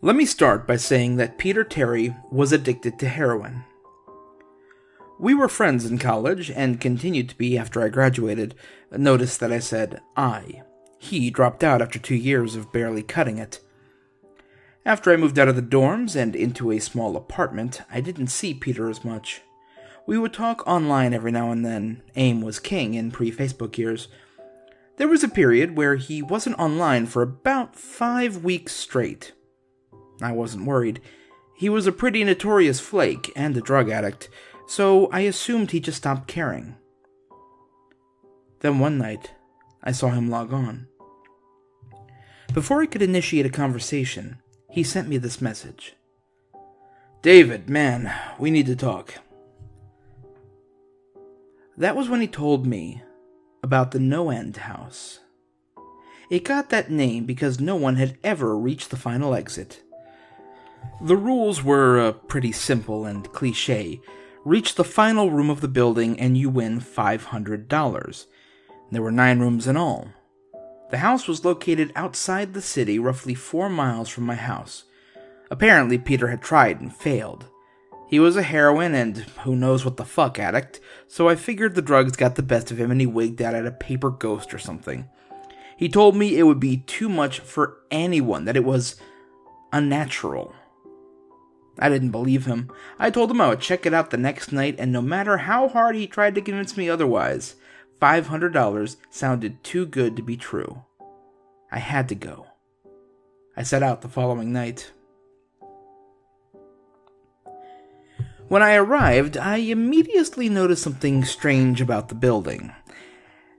Let me start by saying that Peter Terry was addicted to heroin. We were friends in college, and continued to be after I graduated. Notice that I said I. He dropped out after 2 years of barely cutting it. After I moved out of the dorms and into a small apartment, I didn't see Peter as much. We would talk online every now and then. AIM was king in pre-Facebook years. There was a period where he wasn't online for about 5 weeks straight. I wasn't worried. He was a pretty notorious flake and a drug addict, so I assumed he just stopped caring. Then one night, I saw him log on. Before I could initiate a conversation, he sent me this message. "David, man, we need to talk." That was when he told me about the No End house. It got that name because no one had ever reached the final exit. The rules were pretty simple and cliché. Reach the final room of the building and you win $500. There were 9 rooms in all. The house was located outside the city, roughly 4 miles from my house. Apparently, Peter had tried and failed. He was a heroin and who knows what the fuck addict, so I figured the drugs got the best of him and he wigged out at a paper ghost or something. He told me it would be too much for anyone, that it was unnatural. I didn't believe him. I told him I would check it out the next night, and no matter how hard he tried to convince me otherwise, $500 sounded too good to be true. I had to go. I set out the following night. When I arrived, I immediately noticed something strange about the building.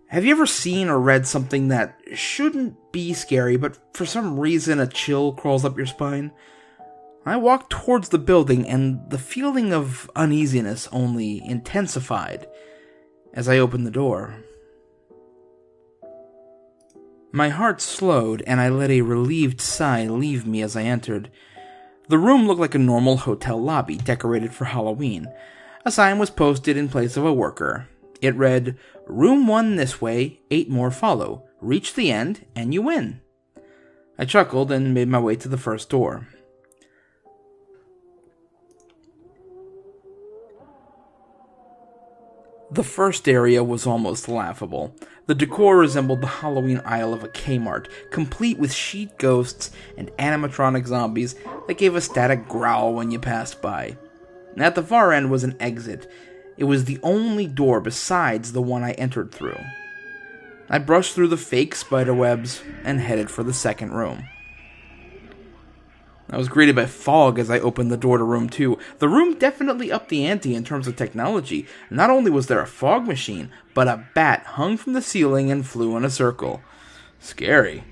Have you ever seen or read something that shouldn't be scary, but for some reason a chill crawls up your spine? I walked towards the building, and the feeling of uneasiness only intensified as I opened the door. My heart slowed, and I let a relieved sigh leave me as I entered. The room looked like a normal hotel lobby, decorated for Halloween. A sign was posted in place of a worker. It read, "Room 1 this way, 8 more follow. Reach the end, and you win." I chuckled and made my way to the first door. The first area was almost laughable. The decor resembled the Halloween aisle of a Kmart, complete with sheet ghosts and animatronic zombies that gave a static growl when you passed by. At the far end was an exit. It was the only door besides the one I entered through. I brushed through the fake spiderwebs and headed for the second room. I was greeted by fog as I opened the door to room 2. The room definitely upped the ante in terms of technology. Not only was there a fog machine, but a bat hung from the ceiling and flew in a circle. Scary.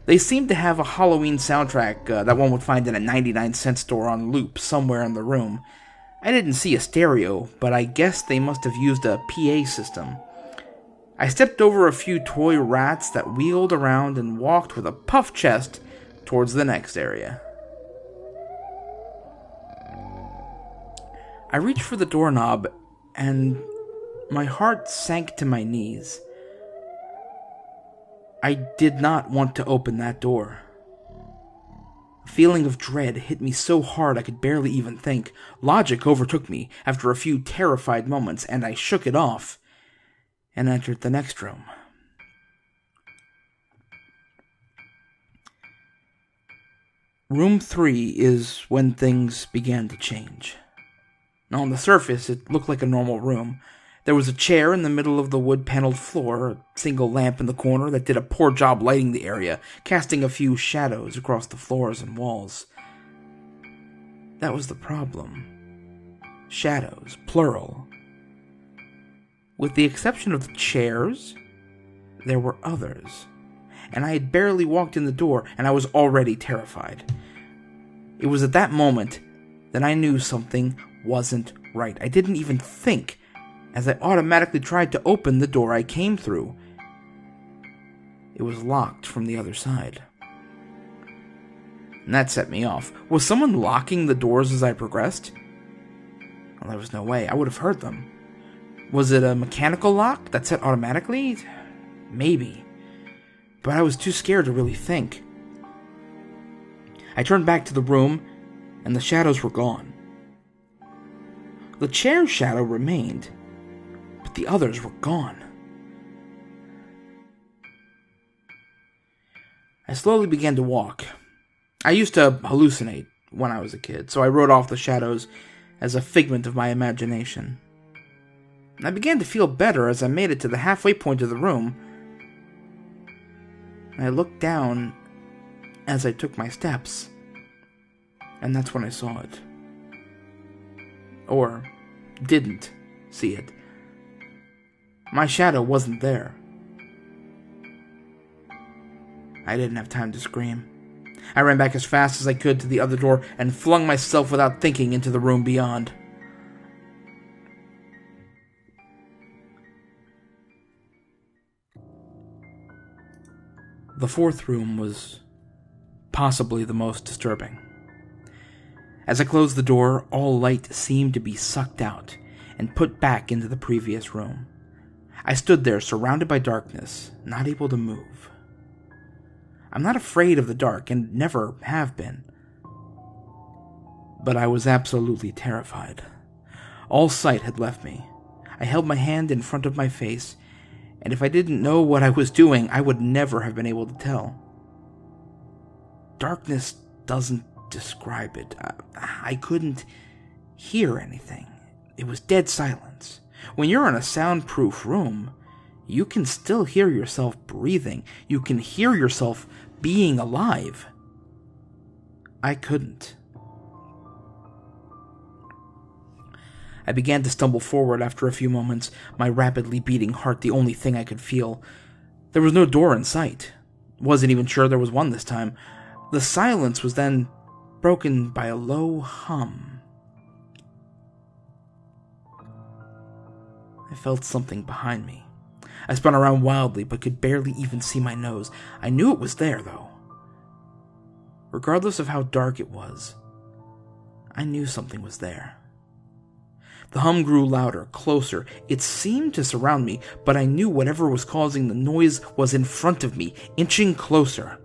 They seemed to have a Halloween soundtrack that one would find in a 99-cent store on loop somewhere in the room. I didn't see a stereo, but I guess they must have used a PA system. I stepped over a few toy rats that wheeled around and walked with a puffed chest towards the next area. I reached for the doorknob, and my heart sank to my knees. I did not want to open that door. A feeling of dread hit me so hard I could barely even think. Logic overtook me after a few terrified moments, and I shook it off and entered the next room. Room 3 is when things began to change. On the surface, it looked like a normal room. There was a chair in the middle of the wood-paneled floor, a single lamp in the corner that did a poor job lighting the area, casting a few shadows across the floors and walls. That was the problem. Shadows, plural. With the exception of the chairs, there were others. And I had barely walked in the door, and I was already terrified. It was at that moment that I knew something wasn't right. I didn't even think, as I automatically tried to open the door I came through. It was locked from the other side. And that set me off. Was someone locking the doors as I progressed? Well, there was no way. I would have heard them. Was it a mechanical lock that set automatically? Maybe. But I was too scared to really think. I turned back to the room, and the shadows were gone. The chair's shadow remained, but the others were gone. I slowly began to walk. I used to hallucinate when I was a kid, so I wrote off the shadows as a figment of my imagination. I began to feel better as I made it to the halfway point of the room. I looked down as I took my steps, and that's when I saw it. Or didn't see it. My shadow wasn't there. I didn't have time to scream. I ran back as fast as I could to the other door and flung myself without thinking into the room beyond. The fourth room was possibly the most disturbing. As I closed the door, all light seemed to be sucked out and put back into the previous room. I stood there surrounded by darkness, not able to move. I'm not afraid of the dark and never have been. But I was absolutely terrified. All sight had left me. I held my hand in front of my face, and if I didn't know what I was doing, I would never have been able to tell. Darkness doesn't describe it. I couldn't hear anything. It was dead silence. When you're in a soundproof room, you can still hear yourself breathing. You can hear yourself being alive. I couldn't. I began to stumble forward after a few moments, my rapidly beating heart the only thing I could feel. There was no door in sight. Wasn't even sure there was one this time. The silence was then broken by a low hum. I felt something behind me. I spun around wildly, but could barely even see my nose. I knew it was there, though. Regardless of how dark it was, I knew something was there. The hum grew louder, closer. It seemed to surround me, but I knew whatever was causing the noise was in front of me, inching closer.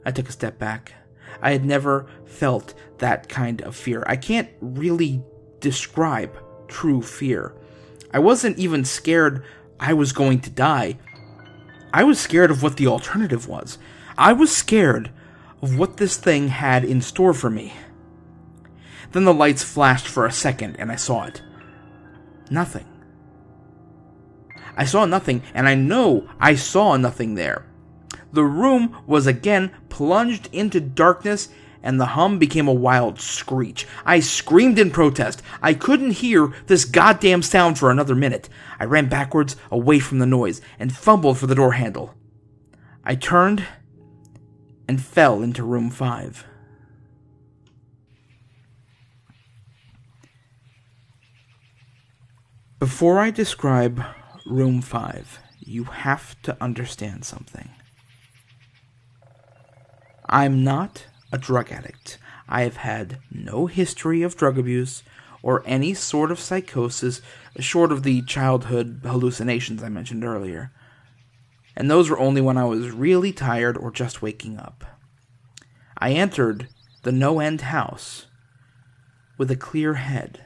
I took a step back. I had never felt that kind of fear. I can't really describe true fear. I wasn't even scared I was going to die. I was scared of what the alternative was. I was scared of what this thing had in store for me. Then the lights flashed for a second, and I saw it. Nothing. I saw nothing, and I know I saw nothing there. The room was again plunged into darkness, and the hum became a wild screech. I screamed in protest. I couldn't hear this goddamn sound for another minute. I ran backwards, away from the noise, and fumbled for the door handle. I turned and fell into room 5. Before I describe room 5, you have to understand something. I'm not a drug addict. I have had no history of drug abuse or any sort of psychosis short of the childhood hallucinations I mentioned earlier. And those were only when I was really tired or just waking up. I entered the no-end house with a clear head.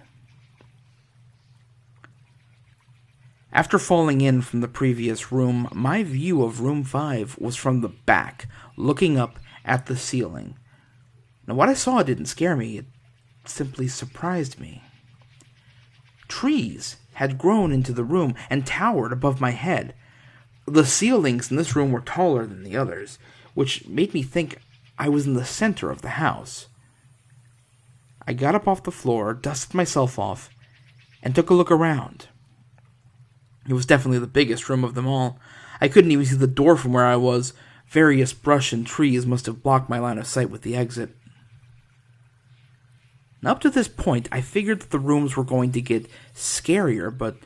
After falling in from the previous room, my view of room 5 was from the back, looking up at the ceiling. Now, what I saw didn't scare me, it simply surprised me. Trees had grown into the room and towered above my head. The ceilings in this room were taller than the others, which made me think I was in the center of the house. I got up off the floor, dusted myself off, and took a look around. It was definitely the biggest room of them all. I couldn't even see the door from where I was. Various brush and trees must have blocked my line of sight with the exit. Now, up to this point, I figured that the rooms were going to get scarier, but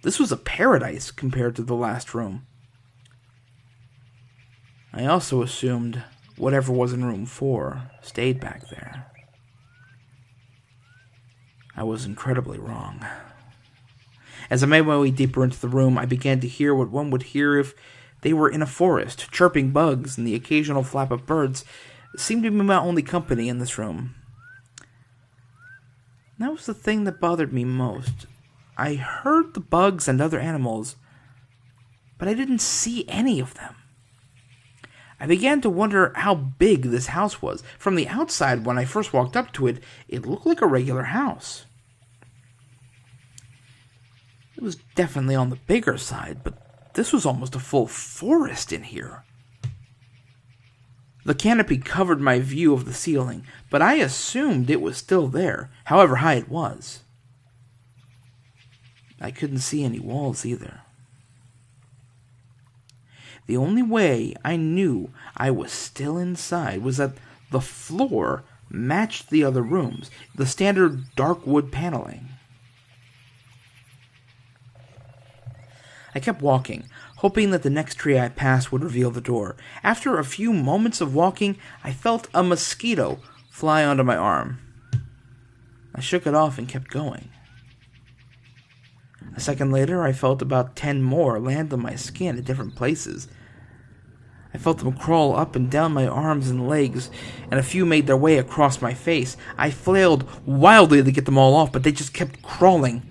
this was a paradise compared to the last room. I also assumed whatever was in room 4 stayed back there. I was incredibly wrong. As I made my way deeper into the room, I began to hear what one would hear if They were in a forest, chirping bugs, and the occasional flap of birds seemed to be my only company in this room. That was the thing that bothered me most. I heard the bugs and other animals, but I didn't see any of them. I began to wonder how big this house was. From the outside, when I first walked up to it, it looked like a regular house. It was definitely on the bigger side, but this was almost a full forest in here. The canopy covered my view of the ceiling, but I assumed it was still there, however high it was. I couldn't see any walls either. The only way I knew I was still inside was that the floor matched the other rooms, the standard dark wood paneling. I kept walking, hoping that the next tree I passed would reveal the door. After a few moments of walking, I felt a mosquito fly onto my arm. I shook it off and kept going. A second later, I felt about 10 more land on my skin at different places. I felt them crawl up and down my arms and legs, and a few made their way across my face. I flailed wildly to get them all off, but they just kept crawling.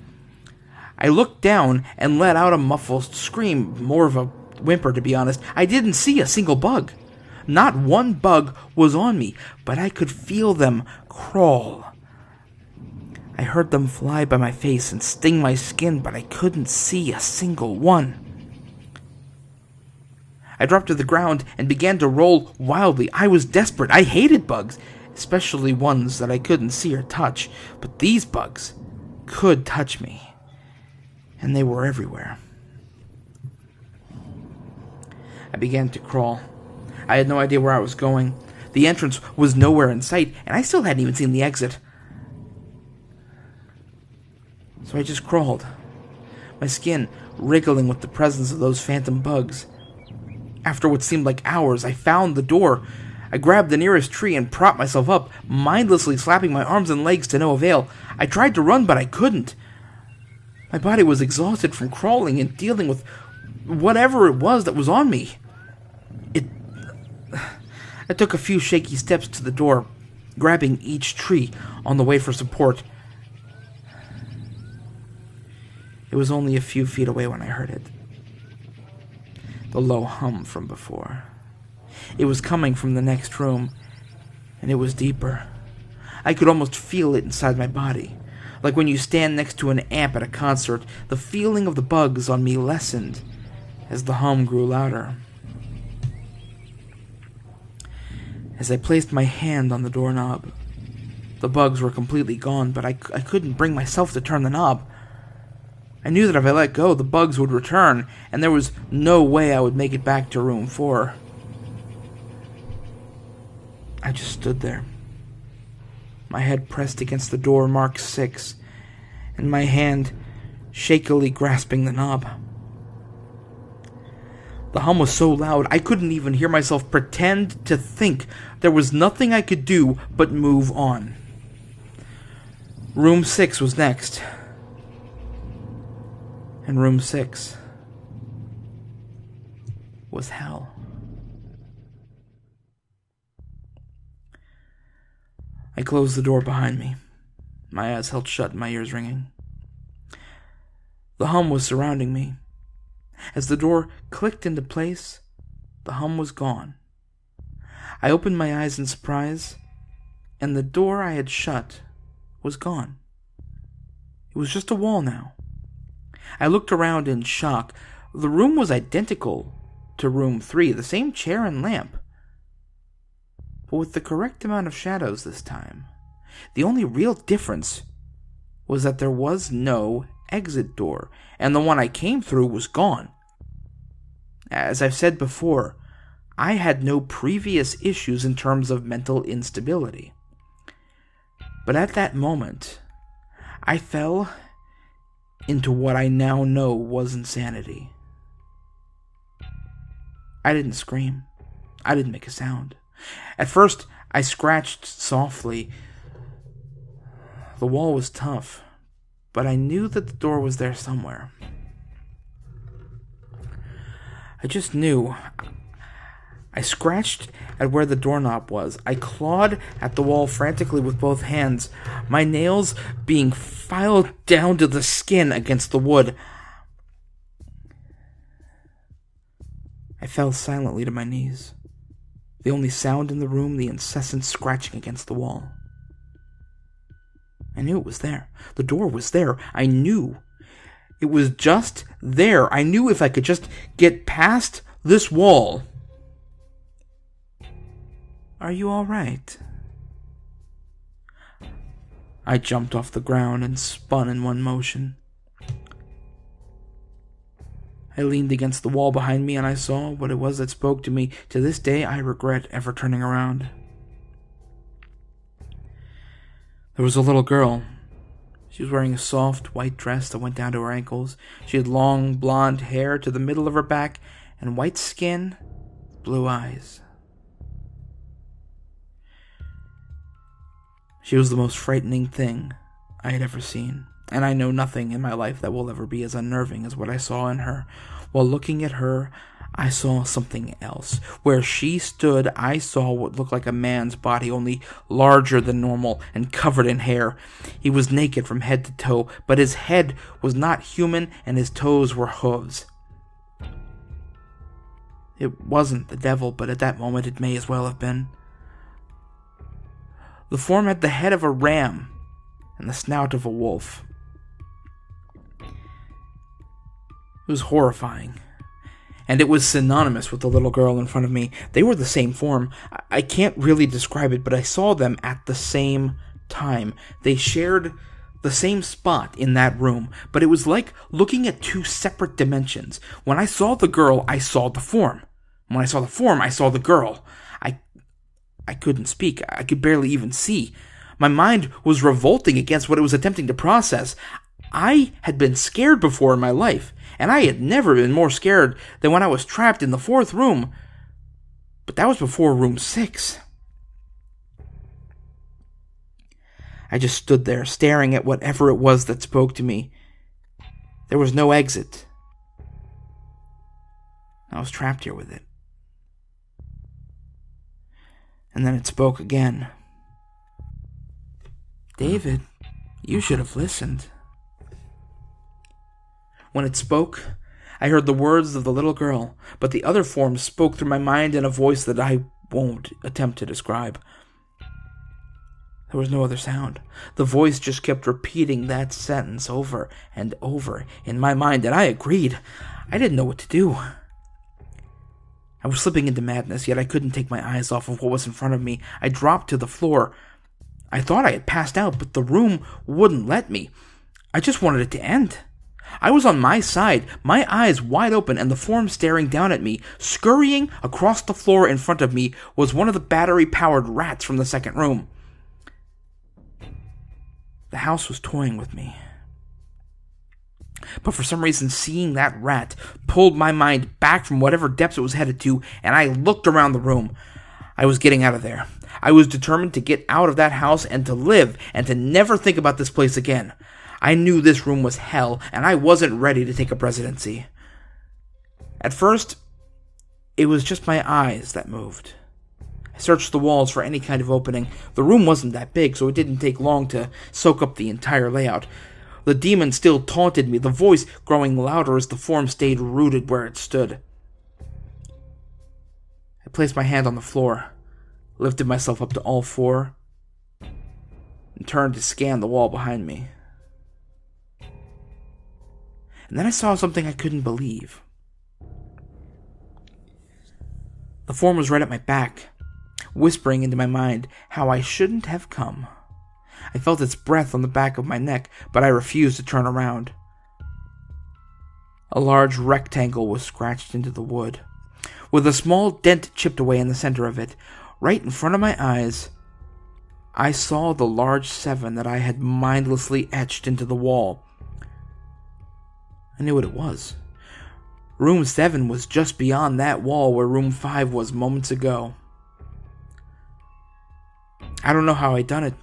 I looked down and let out a muffled scream, more of a whimper to be honest. I didn't see a single bug. Not one bug was on me, but I could feel them crawl. I heard them fly by my face and sting my skin, but I couldn't see a single one. I dropped to the ground and began to roll wildly. I was desperate. I hated bugs, especially ones that I couldn't see or touch, but these bugs could touch me. And they were everywhere. I began to crawl. I had no idea where I was going. The entrance was nowhere in sight, and I still hadn't even seen the exit. So I just crawled, my skin wriggling with the presence of those phantom bugs. After what seemed like hours, I found the door. I grabbed the nearest tree and propped myself up, mindlessly slapping my arms and legs to no avail. I tried to run, but I couldn't. My body was exhausted from crawling and dealing with whatever it was that was on me. I took a few shaky steps to the door, grabbing each tree on the way for support. It was only a few feet away when I heard it. The low hum from before. It was coming from the next room, and it was deeper. I could almost feel it inside my body. Like when you stand next to an amp at a concert, the feeling of the bugs on me lessened as the hum grew louder. As I placed my hand on the doorknob, the bugs were completely gone, but I couldn't bring myself to turn the knob. I knew that if I let go, the bugs would return, and there was no way I would make it back to room 4. I just stood there, my head pressed against the door marked 6, and my hand shakily grasping the knob. The hum was so loud, I couldn't even hear myself pretend to think. There was nothing I could do but move on. Room 6 was next. And room 6 was hell. I closed the door behind me, my eyes held shut and my ears ringing. The hum was surrounding me. As the door clicked into place, the hum was gone. I opened my eyes in surprise, and the door I had shut was gone. It was just a wall now. I looked around in shock. The room was identical to room 3, the same chair and lamp, but with the correct amount of shadows this time. The only real difference was that there was no exit door, and the one I came through was gone. As I've said before, I had no previous issues in terms of mental instability. But at that moment, I fell into what I now know was insanity. I didn't scream. I didn't make a sound. At first, I scratched softly. The wall was tough, but I knew that the door was there somewhere. I just knew. I scratched at where the doorknob was. I clawed at the wall frantically with both hands, my nails being filed down to the skin against the wood. I fell silently to my knees. The only sound in the room, the incessant scratching against the wall. I knew it was there. The door was there. I knew. It was just there. I knew if I could just get past this wall. Are you all right? I jumped off the ground and spun in one motion. I leaned against the wall behind me and I saw what it was that spoke to me. To this day, I regret ever turning around. There was a little girl. She was wearing a soft white dress that went down to her ankles. She had long blonde hair to the middle of her back and white skin, blue eyes. She was the most frightening thing I had ever seen, and I know nothing in my life that will ever be as unnerving as what I saw in her. While looking at her, I saw something else. Where she stood, I saw what looked like a man's body, only larger than normal and covered in hair. He was naked from head to toe, but his head was not human and his toes were hooves. It wasn't the devil, but at that moment it may as well have been. The form had the head of a ram and the snout of a wolf. It was horrifying, and it was synonymous with the little girl in front of me. They were the same form. I can't really describe it, but I saw them at the same time. They shared the same spot in that room, but it was like looking at two separate dimensions. When I saw the girl, I saw the form. When I saw the form, I saw the girl. I couldn't speak. I could barely even see. My mind was revolting against what it was attempting to process. I had been scared before in my life, and I had never been more scared than when I was trapped in the 4th room. But that was before room 6. I just stood there, staring at whatever it was that spoke to me. There was no exit. I was trapped here with it. And then it spoke again. David, you should have listened. When it spoke, I heard the words of the little girl, but the other form spoke through my mind in a voice that I won't attempt to describe. There was no other sound. The voice just kept repeating that sentence over and over in my mind, and I agreed. I didn't know what to do. I was slipping into madness, yet I couldn't take my eyes off of what was in front of me. I dropped to the floor. I thought I had passed out, but the room wouldn't let me. I just wanted it to end. I was on my side, my eyes wide open, and the form staring down at me. Scurrying across the floor in front of me was one of the battery-powered rats from the 2nd room. The house was toying with me. But for some reason, seeing that rat pulled my mind back from whatever depths it was headed to, and I looked around the room. I was getting out of there. I was determined to get out of that house and to live, and to never think about this place again. I knew this room was hell, and I wasn't ready to take a presidency. At first, it was just my eyes that moved. I searched the walls for any kind of opening. The room wasn't that big, so it didn't take long to soak up the entire layout. The demon still taunted me, the voice growing louder as the form stayed rooted where it stood. I placed my hand on the floor, lifted myself up to all 4, and turned to scan the wall behind me. And then I saw something I couldn't believe. The form was right at my back, whispering into my mind how I shouldn't have come. I felt its breath on the back of my neck, but I refused to turn around. A large rectangle was scratched into the wood, with a small dent chipped away in the center of it. Right in front of my eyes, I saw the large 7 that I had mindlessly etched into the wall. I knew what it was. Room 7 was just beyond that wall where room 5 was moments ago. I don't know how I'd done it.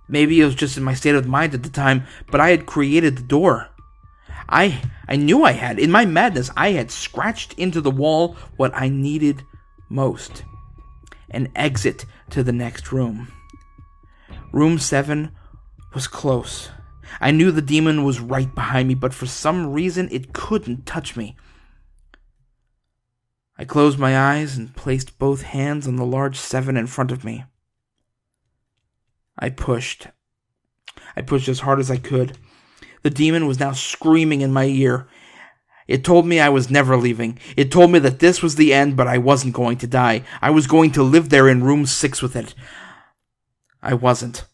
Maybe it was just in my state of mind at the time, but I had created the door. I knew I had. In my madness, I had scratched into the wall what I needed most. An exit to the next room. Room 7 was close. I knew the demon was right behind me, but for some reason it couldn't touch me. I closed my eyes and placed both hands on the large 7 in front of me. I pushed. I pushed as hard as I could. The demon was now screaming in my ear. It told me I was never leaving. It told me that this was the end, but I wasn't going to die. I was going to live there in room 6 with it. I wasn't.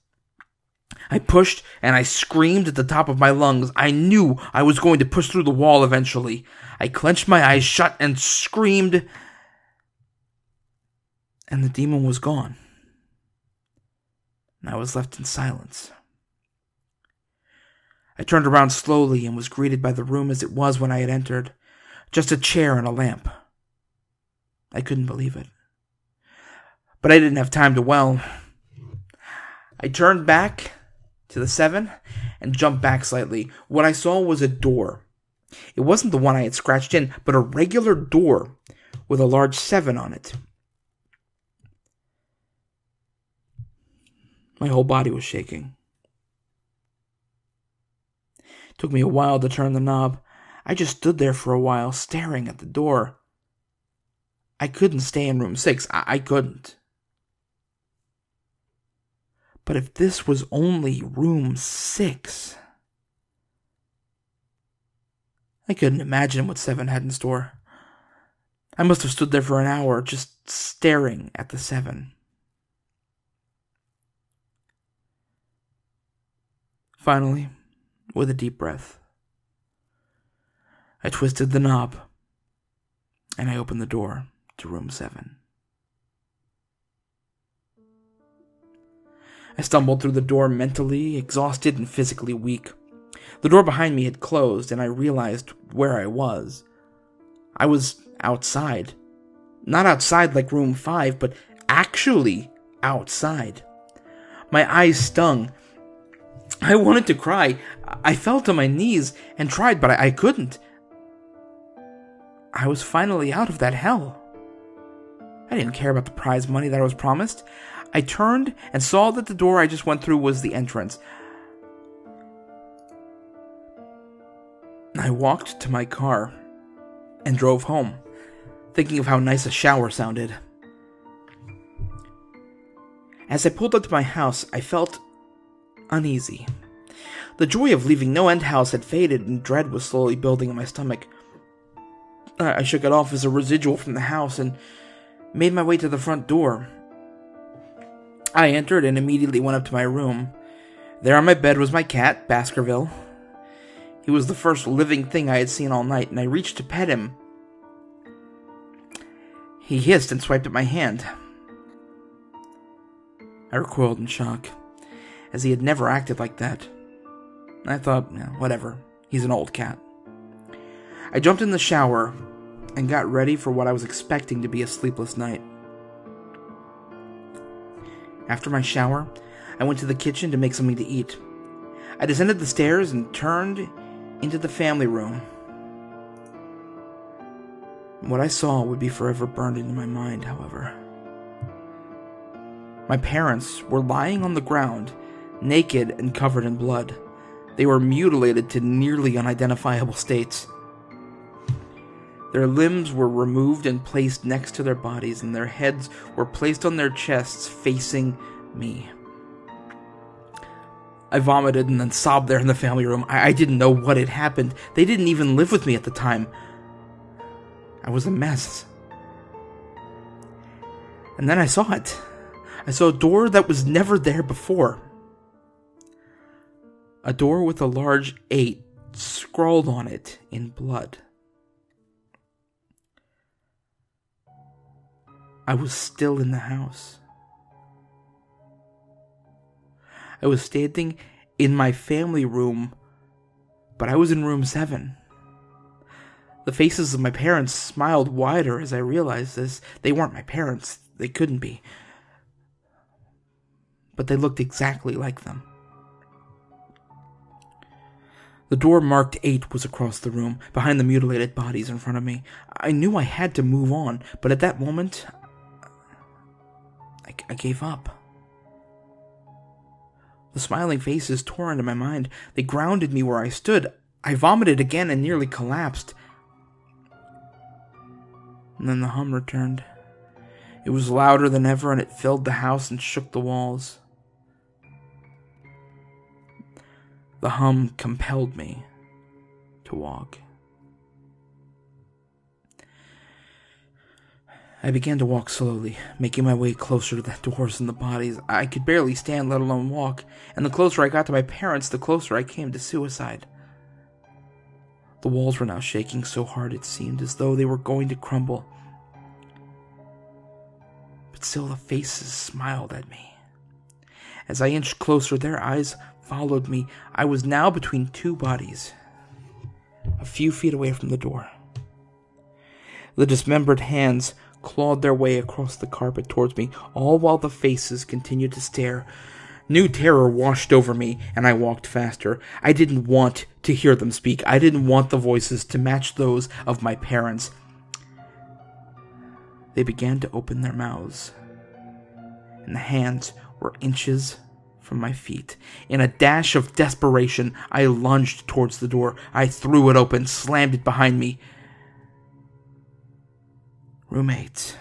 I pushed and I screamed at the top of my lungs. I knew I was going to push through the wall eventually. I clenched my eyes shut and screamed, and the demon was gone. And I was left in silence. I turned around slowly and was greeted by the room as it was when I had entered. Just a chair and a lamp. I couldn't believe it. But I didn't have time to dwell. I turned back to the 7 and jumped back slightly. What I saw was a door. It wasn't the one I had scratched in, but a regular door with a large 7 on it. My whole body was shaking. It took me a while to turn the knob. I just stood there for a while, staring at the door. I couldn't stay in room 6. I couldn't. But if this was only room 6... I couldn't imagine what 7 had in store. I must have stood there for an hour, just staring at the 7. Finally, with a deep breath, I twisted the knob, and I opened the door to room 7. I stumbled through the door mentally, exhausted and physically weak. The door behind me had closed, and I realized where I was. I was outside. Not outside like room 5, but actually outside. My eyes stung. I wanted to cry. I fell to my knees and tried, but I couldn't. I was finally out of that hell. I didn't care about the prize money that I was promised. I turned and saw that the door I just went through was the entrance. I walked to my car and drove home, thinking of how nice a shower sounded. As I pulled up to my house, I felt uneasy. The joy of leaving No End House had faded, and dread was slowly building in my stomach. I shook it off as a residual from the house and made my way to the front door. I entered and immediately went up to my room. There on my bed was my cat, Baskerville. He was the first living thing I had seen all night, and I reached to pet him. He hissed and swiped at my hand. I recoiled in shock, as he had never acted like that. I thought, whatever, he's an old cat. I jumped in the shower and got ready for what I was expecting to be a sleepless night. After my shower, I went to the kitchen to make something to eat. I descended the stairs and turned into the family room. What I saw would be forever burned into my mind, however. My parents were lying on the ground, naked and covered in blood. They were mutilated to nearly unidentifiable states. Their limbs were removed and placed next to their bodies, and their heads were placed on their chests facing me. I vomited and then sobbed there in the family room. I didn't know what had happened. They didn't even live with me at the time. I was a mess. And then I saw it. I saw a door that was never there before. A door with a large 8 scrawled on it in blood. I was still in the house. I was standing in my family room, but I was in room 7. The faces of my parents smiled wider as I realized this. They weren't my parents. They couldn't be. But they looked exactly like them. The door marked 8 was across the room, behind the mutilated bodies in front of me. I knew I had to move on, but at that moment, I gave up. The smiling faces tore into my mind. They grounded me where I stood. I vomited again and nearly collapsed. And then the hum returned. It was louder than ever, and it filled the house and shook the walls. The hum compelled me to walk. I began to walk slowly, making my way closer to the doors and the bodies. I could barely stand, let alone walk, and the closer I got to my parents, the closer I came to suicide. The walls were now shaking so hard it seemed as though they were going to crumble. But still the faces smiled at me. As I inched closer, their eyes followed me. I was now between 2 bodies, a few feet away from the door. The dismembered hands clawed their way across the carpet towards me, all while the faces continued to stare. New terror washed over me, and I walked faster. I didn't want to hear them speak. I didn't want the voices to match those of my parents. They began to open their mouths, and the hands were inches from my feet. In a dash of desperation, I lunged towards the door. I threw it open, slammed it behind me. Roommates.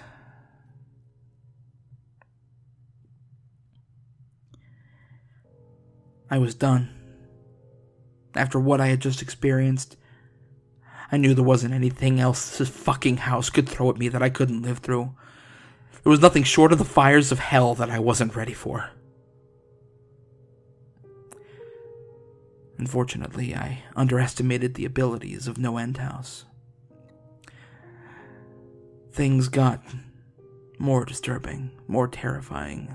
I was done. After what I had just experienced, I knew there wasn't anything else this fucking house could throw at me that I couldn't live through. There was nothing short of the fires of hell that I wasn't ready for. Unfortunately, I underestimated the abilities of No End House. Things got more disturbing, more terrifying,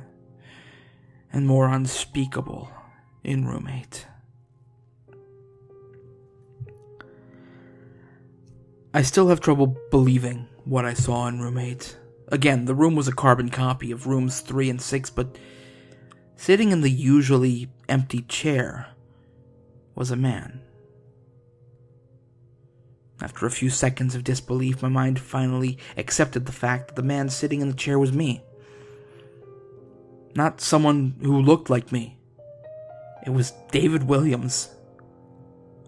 and more unspeakable in Roommate. I still have trouble believing what I saw in Roommate. Again, the room was a carbon copy of rooms 3 and 6, but sitting in the usually empty chair was a man. After a few seconds of disbelief, my mind finally accepted the fact that the man sitting in the chair was me. Not someone who looked like me. It was David Williams.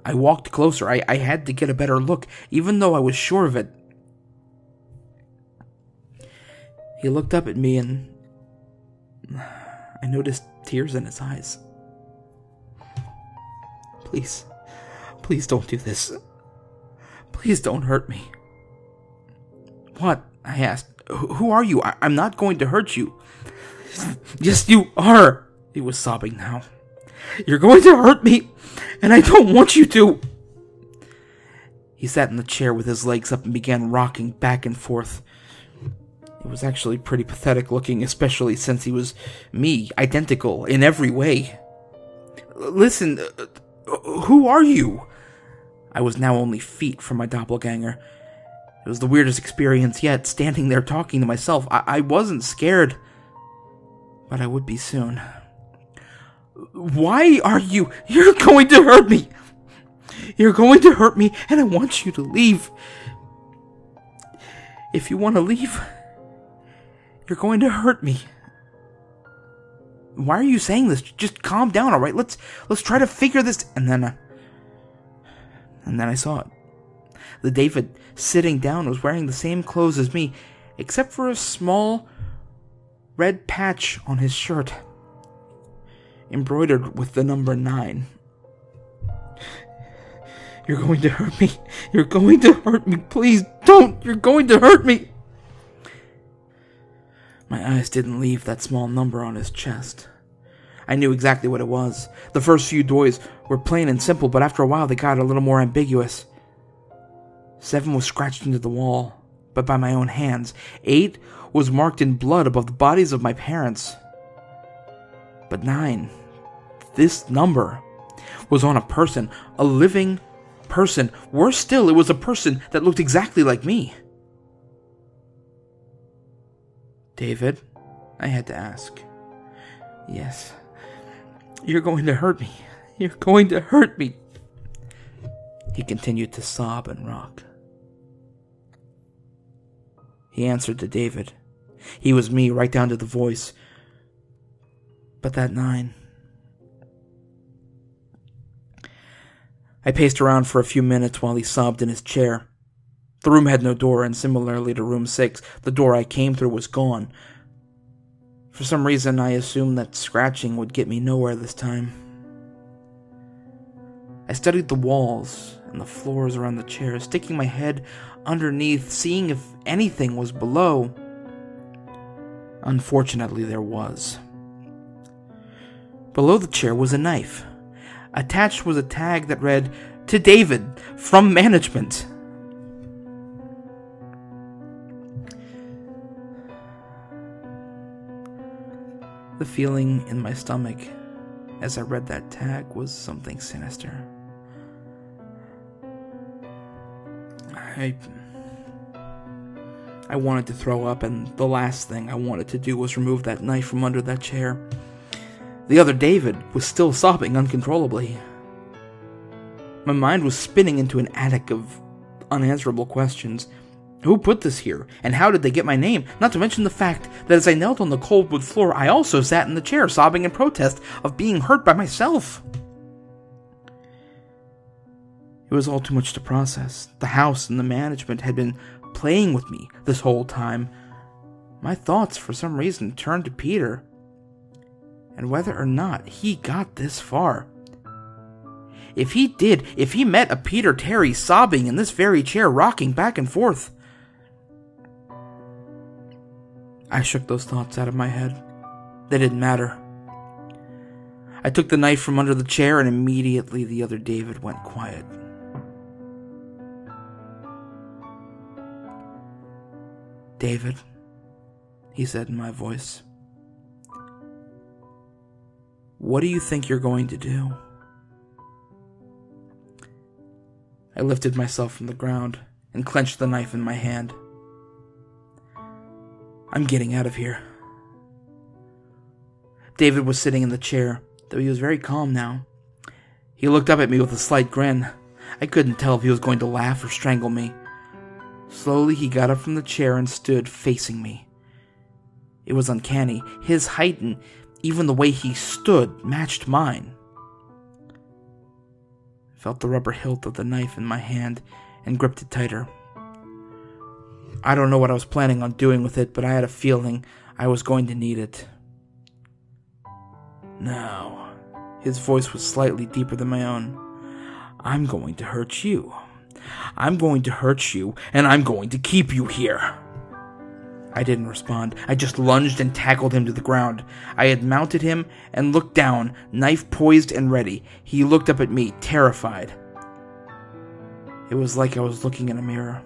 I walked closer. I had to get a better look, even though I was sure of it. He looked up at me and I noticed tears in his eyes. Please don't do this. Please don't hurt me. What? I asked. Who are you? I'm not going to hurt you. Yes, you are. He was sobbing now. You're going to hurt me, and I don't want you to. He sat in the chair with his legs up and began rocking back and forth. It was actually pretty pathetic looking, especially since he was me, identical in every way. Listen, who are you? I was now only feet from my doppelganger. It was the weirdest experience yet, standing there talking to myself. I wasn't scared, but I would be soon. Why are you? You're going to hurt me. You're going to hurt me, and I want you to leave. If you want to leave, you're going to hurt me. Why are you saying this? Just calm down, all right? Let's try to figure this. And then I saw it. The David sitting down was wearing the same clothes as me, except for a small red patch on his shirt, embroidered with the number 9. You're going to hurt me. You're going to hurt me. Please don't. You're going to hurt me. My eyes didn't leave that small number on his chest. I knew exactly what it was. The first few doors were plain and simple, but after a while they got a little more ambiguous. 7 was scratched into the wall, but by my own hands. 8 was marked in blood above the bodies of my parents. But 9, this number, was on a person, a living person. Worse still, it was a person that looked exactly like me. David? I had to ask. Yes. You're going to hurt me. You're going to hurt me. He continued to sob and rock. He answered to David. He was me, right down to the voice. But that 9... I paced around for a few minutes while he sobbed in his chair. The room had no door, and similarly to room 6, the door I came through was gone. For some reason, I assumed that scratching would get me nowhere this time. I studied the walls and the floors around the chairs, sticking my head underneath, seeing if anything was below. Unfortunately, there was. Below the chair was a knife. Attached was a tag that read, "To David, from management." The feeling in my stomach as I read that tag was something sinister. I wanted to throw up, and the last thing I wanted to do was remove that knife from under that chair. The other David was still sobbing uncontrollably. My mind was spinning into an attic of unanswerable questions. Who put this here, and how did they get my name? Not to mention the fact that as I knelt on the cold wood floor, I also sat in the chair, sobbing in protest of being hurt by myself. It was all too much to process. The house and the management had been playing with me this whole time. My thoughts, for some reason, turned to Peter, and whether or not he got this far. If he met a Peter Terry sobbing in this very chair, rocking back and forth. I shook those thoughts out of my head. They didn't matter. I took the knife from under the chair, and immediately the other David went quiet. "David," he said in my voice, "what do you think you're going to do?" I lifted myself from the ground and clenched the knife in my hand. "I'm getting out of here." David was sitting in the chair, though he was very calm now. He looked up at me with a slight grin. I couldn't tell if he was going to laugh or strangle me. Slowly, he got up from the chair and stood facing me. It was uncanny. His height and even the way he stood matched mine. I felt the rubber hilt of the knife in my hand and gripped it tighter. I don't know what I was planning on doing with it, but I had a feeling I was going to need it. "Now," his voice was slightly deeper than my own, "I'm going to hurt you. I'm going to hurt you, and I'm going to keep you here." I didn't respond. I just lunged and tackled him to the ground. I had mounted him and looked down, knife poised and ready. He looked up at me, terrified. It was like I was looking in a mirror.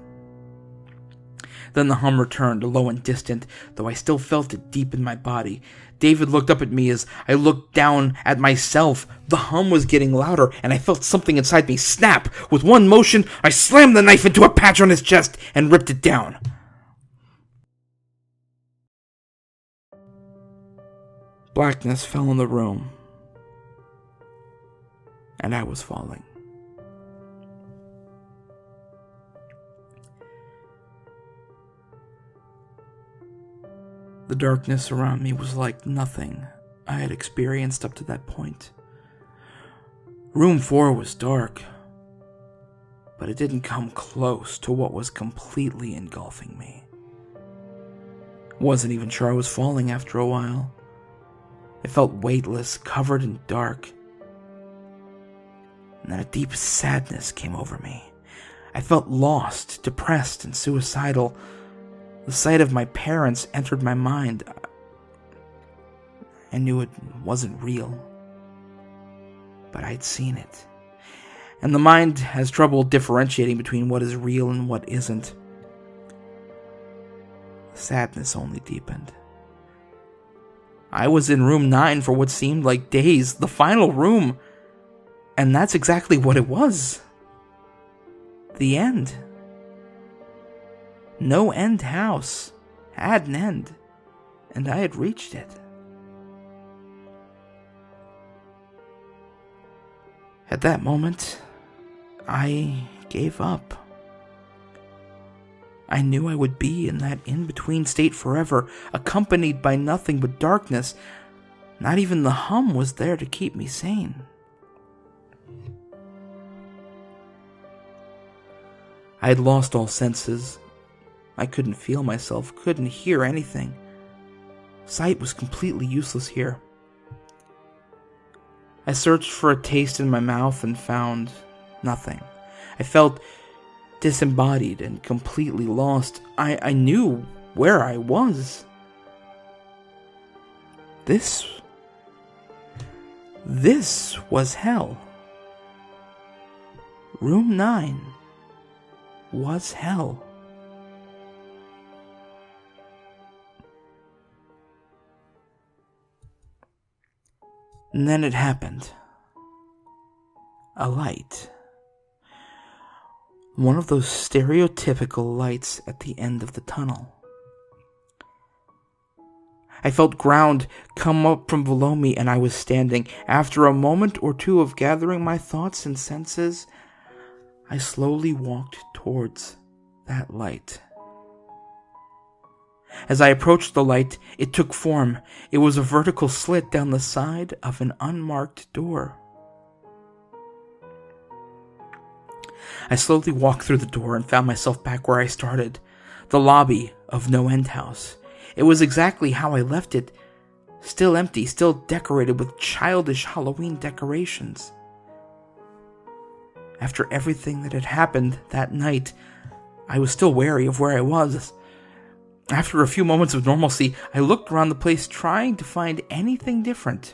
Then the hum returned, low and distant, though I still felt it deep in my body. David looked up at me as I looked down at myself. The hum was getting louder, and I felt something inside me snap. With one motion, I slammed the knife into a patch on his chest and ripped it down. Blackness fell in the room, and I was falling. The darkness around me was like nothing I had experienced up to that point. Room 4 was dark, but it didn't come close to what was completely engulfing me. Wasn't even sure I was falling after a while. It felt weightless, covered in dark. And then a deep sadness came over me. I felt lost, depressed, and suicidal. The sight of my parents entered my mind. I knew it wasn't real, but I'd seen it. And the mind has trouble differentiating between what is real and what isn't. The sadness only deepened. I was in room 9 for what seemed like days, the final room, and that's exactly what it was. The end. No End house had an end, and I had reached it. At that moment, I gave up. I knew I would be in that in-between state forever, accompanied by nothing but darkness. Not even the hum was there to keep me sane. I had lost all senses. I couldn't feel myself, couldn't hear anything. Sight was completely useless here. I searched for a taste in my mouth and found nothing. I felt disembodied and completely lost. I knew where I was. This was hell. Room 9 was hell. And then it happened. A light. One of those stereotypical lights at the end of the tunnel. I felt ground come up from below me, and I was standing. After a moment or two of gathering my thoughts and senses, I slowly walked towards that light. As I approached the light, it took form. It was a vertical slit down the side of an unmarked door. I slowly walked through the door and found myself back where I started, the lobby of No End House. It was exactly how I left it, still empty, still decorated with childish Halloween decorations. After everything that had happened that night, I was still wary of where I was. After a few moments of normalcy, I looked around the place trying to find anything different.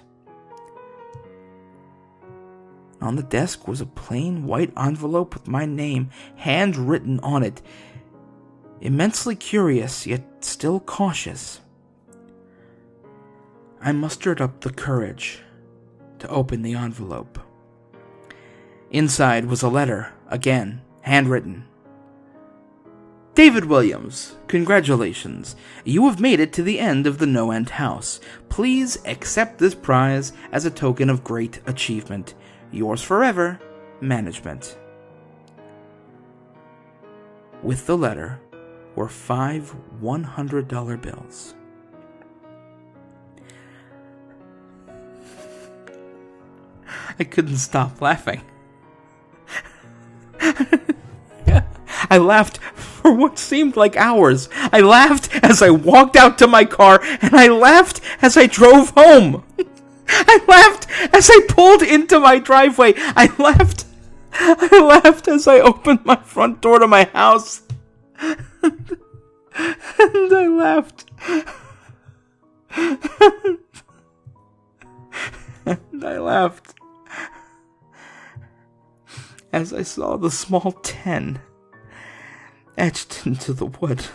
On the desk was a plain white envelope with my name handwritten on it. Immensely curious, yet still cautious, I mustered up the courage to open the envelope. Inside was a letter, again, handwritten. David Williams, congratulations. You have made it to the end of the No End House. Please accept this prize as a token of great achievement. Yours forever, Management. With the letter were 5 $100 bills. I couldn't stop laughing. I laughed for what seemed like hours. I laughed as I walked out to my car, and I laughed as I drove home. I laughed as I pulled into my driveway. I laughed as I opened my front door to my house. And I laughed. And I laughed as I saw the small 10 etched into the wood.